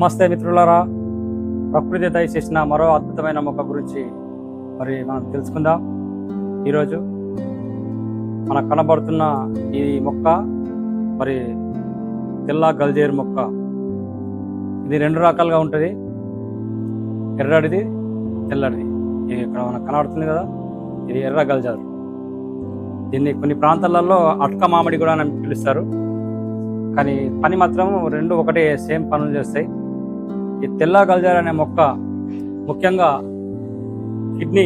నమస్తే మిత్రులారా, ప్రకృతి దయచేసిన మరో అద్భుతమైన మొక్క గురించి మరి మనం తెలుసుకుందాం. ఈరోజు మనకు కనబడుతున్న ఈ మొక్క మరి తెల్ల గల్జేరు మొక్క. ఇది రెండు రకాలుగా ఉంటుంది, ఎర్రడిది తెల్లడిది. ఇది ఇక్కడ మనకు కనబడుతుంది కదా, ఇది ఎర్ర గల్జేరు. దీన్ని కొన్ని ప్రాంతాలలో అట్క మామిడి కూడా అని పిలుస్తారు, కానీ పని మాత్రం రెండు ఒకటే, సేమ్ పనులు చేస్తాయి. ఈ తెల్ల గల్జేరు అనే మొక్క ముఖ్యంగా కిడ్నీ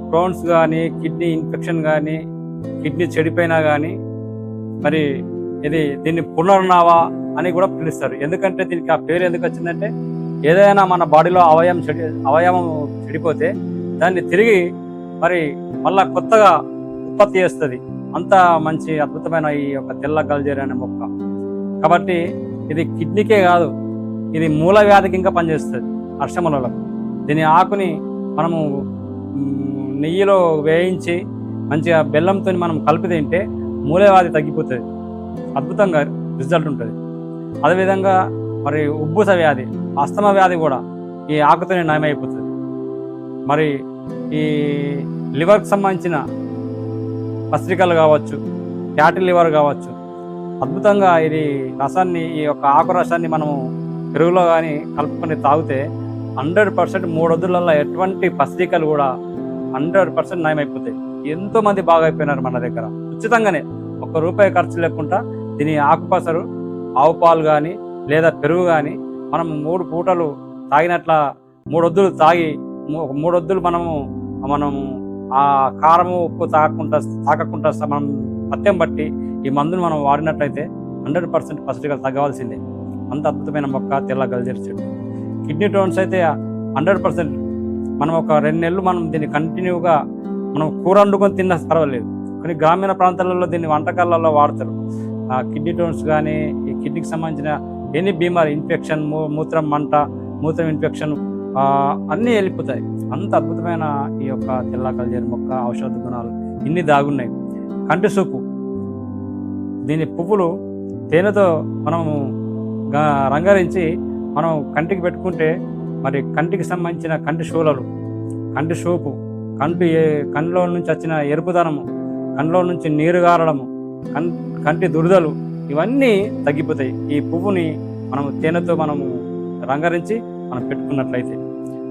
స్టోన్స్ కానీ, కిడ్నీ ఇన్ఫెక్షన్ కానీ, కిడ్నీ చెడిపోయినా కానీ మరి దీన్ని పునర్నవ అని కూడా పిలుస్తారు. ఎందుకంటే దీనికి ఆ పేరు ఎందుకు వచ్చిందంటే, ఏదైనా మన బాడీలో అవయవం చెడిపోతే దాన్ని తిరిగి మరి మళ్ళా కొత్తగా ఉత్పత్తి చేస్తుంది. అంత మంచి అద్భుతమైన ఈ యొక్క తెల్ల గల్జేరు అనే మొక్క. కాబట్టి ఇది కిడ్నీకే కాదు, ఇది మూల వ్యాధికి ఇంకా పనిచేస్తుంది. అర్షములకు దీని ఆకుని మనము నెయ్యిలో వేయించి మంచిగా బెల్లంతో మనం కలిపి తింటే మూల వ్యాధి తగ్గిపోతుంది, అద్భుతంగా రిజల్ట్ ఉంటుంది. అదేవిధంగా మరి ఉబ్బుస వ్యాధి, అస్తమా వ్యాధి కూడా ఈ ఆకుతోనే నయమైపోతుంది. మరి ఈ లివర్కి సంబంధించిన పత్రికలు కావచ్చు, ఫ్యాటీ లివర్ కావచ్చు, అద్భుతంగా ఇది రసాన్ని, ఈ యొక్క ఆకు రసాన్ని మనము పెరుగులో కానీ కలుపుకొని తాగితే 100% 3 రోజులలో ఎటువంటి పత్రికలు కూడా 100% నయమైపోతాయి. ఎంతోమంది బాగా అయిపోయినారు మన దగ్గర. ఉచితంగానే ₹1 ఖర్చు లేకుండా దీని ఆకుపసరు, ఆవు పాలు కానీ లేదా పెరుగు కానీ మనం 3 పూటలు తాగినట్ల 3 రోజులు తాగి 3 రోజులు మనము ఆ కారము ఉప్పు తాకకుండా మనం పత్యం బట్టి ఈ మందును మనం వాడినట్లయితే 100% పసిటికలు తగ్గవలసిందే. అంత అద్భుతమైన మొక్క తెల్ల గల్జేరు చెట్టు. కిడ్నీ స్టోన్స్ అయితే 100% మనం ఒక 2 నెలలు మనం దీన్ని కంటిన్యూగా మనం కూర వండుకొని తిన్నా పర్వాలేదు. కానీ గ్రామీణ ప్రాంతాలలో దీన్ని వంటకాలలో వాడతారు. కిడ్నీ స్టోన్స్ కానీ, ఈ కిడ్నీకి సంబంధించిన ఎనీ బీమారి, ఇన్ఫెక్షన్, మూత్రం మంట, మూత్రం ఇన్ఫెక్షన్ అన్నీ వెళ్ళిపోతాయి. అంత అద్భుతమైన ఈ యొక్క తెల్ల గల్జేరు మొక్క ఔషధ గుణాలు ఇన్ని దాగున్నాయి. కంటి సూపు, దీని పువ్వులు తేనెతో మనము రంగరించి మనం కంటికి పెట్టుకుంటే మరి కంటికి సంబంధించిన కంటి శూలలు, కంటి సూపు, కంటిలో నుంచి వచ్చిన ఎరుపుదనము, కంటిలో నుంచి నీరు గారడము, కంటి దురదలు ఇవన్నీ తగ్గిపోతాయి. ఈ పువ్వుని మనము తేనెతో మనము రంగరించి మనం పెట్టుకున్నట్లయితే.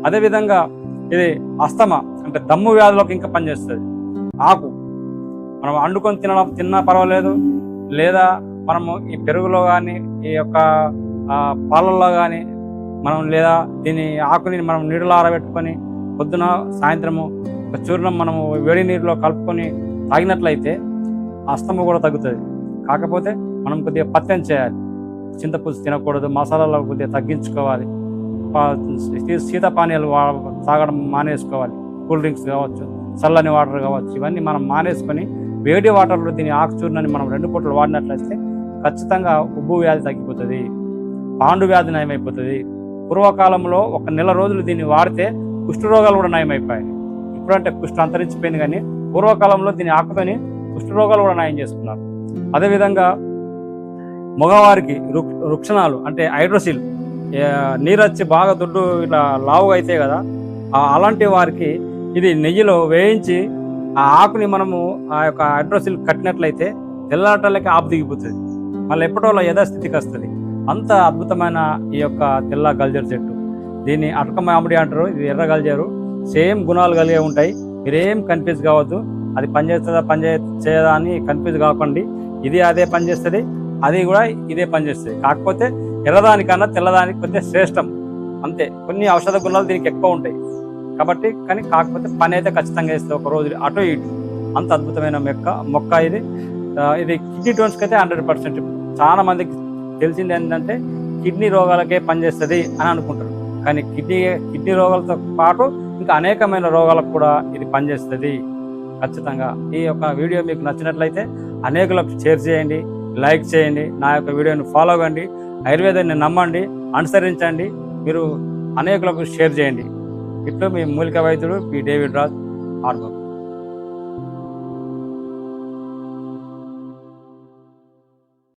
అదేవిధంగా ఇది అస్తమా అంటే దమ్ము వ్యాధులకు ఇంకా పనిచేస్తుంది. ఆకు మనం వండుకొని తిన్నా పర్వాలేదు, లేదా మనము ఈ పెరుగులో కానీ, ఈ యొక్క పాలల్లో కానీ మనం, లేదా దీని ఆకుని మనం నీడలో ఆరబెట్టుకొని పొద్దున సాయంత్రము ఒక చూర్ణం మనము వేడి నీరులో కలుపుకొని తాగినట్లయితే అస్తమ కూడా తగ్గుతుంది. కాకపోతే మనం కొద్దిగా పత్యం చేయాలి. చింతపులుసు తినకూడదు, మసాలాలు కొద్దిగా తగ్గించుకోవాలి, శీతపానీయాలు తాగడం మానేసుకోవాలి. కూల్ డ్రింక్స్ కావచ్చు, చల్లని వాటర్ కావచ్చు, ఇవన్నీ మనం మానేసుకొని వేడి వాటర్లో దీని ఆకు చూర్ణాన్ని మనం 2 పూటలు వాడినట్లయితే ఖచ్చితంగా ఉబ్బు వ్యాధి తగ్గిపోతుంది, పాండు వ్యాధి నయమైపోతుంది. పూర్వకాలంలో 1 నెల రోజులు దీన్ని వాడితే కుష్ఠరోగాలు కూడా నయమైపోయాయి. ఇప్పుడంటే కుష్ఠ అంతరించిపోయింది, కానీ పూర్వకాలంలో దీని ఆకుతోని కుష్ఠరోగాలు కూడా నయం చేసుకున్నారు. అదేవిధంగా మగవారికి వృక్షణాలు అంటే హైడ్రోసిల్, నీరు వచ్చి బాగా దొడ్డు ఇట్లా లావుగా అయితే కదా, అలాంటి వారికి ఇది నెయ్యిలో వేయించి ఆ ఆకుని మనము ఆ యొక్క హైడ్రోసిల్ కట్టినట్లయితే తెల్లటలకి ఆపు దిగిపోతుంది, మళ్ళీ ఎప్పటిలో యథాస్థితికి వస్తుంది. అంత అద్భుతమైన ఈ యొక్క తెల్ల గల్జేరు చెట్టు. దీన్ని అటక మామిడి అంటారు, ఇది ఎర్ర గల్జేరు. సేమ్ గుణాలు కలిగే ఉంటాయి. మీరేం కన్ఫ్యూజ్ కావద్దు, అది పనిచేస్తుందా చేయదా అని కన్ఫ్యూజ్ కాకండి. ఇది అదే పనిచేస్తుంది, అది కూడా ఇదే పనిచేస్తుంది. కాకపోతే ఎర్రదానికన్నా తెల్లదానికి కొద్దిగా శ్రేష్టం అంతే. కొన్ని ఔషధ గుణాలు దీనికి ఎక్కువ ఉంటాయి కాబట్టి, కాకపోతే పని అయితే ఖచ్చితంగా వేస్తుంది, ఒక రోజు అటు ఇటు. అంత అద్భుతమైన మొక్క ఇది. కిడ్నీ స్టోన్స్కి అయితే 100%. చాలా మందికి తెలిసింది ఏంటంటే కిడ్నీ రోగాలకే పనిచేస్తుంది అని అనుకుంటారు, కానీ కిడ్నీ రోగాలతో పాటు ఇంకా అనేకమైన రోగాలకు కూడా ఇది పనిచేస్తుంది ఖచ్చితంగా. ఈ యొక్క వీడియో మీకు నచ్చినట్లయితే అనేకులకు షేర్ చేయండి, లైక్ చేయండి, నా యొక్క వీడియోని ఫాలో అవ్వండి, ఆయుర్వేదాన్ని నమ్మండి, అనుసరించండి, మీరు అనేకులకు షేర్ చేయండి. ఇట్లు మీ మూలిక వైద్యుడు పి. David Raj, Argo.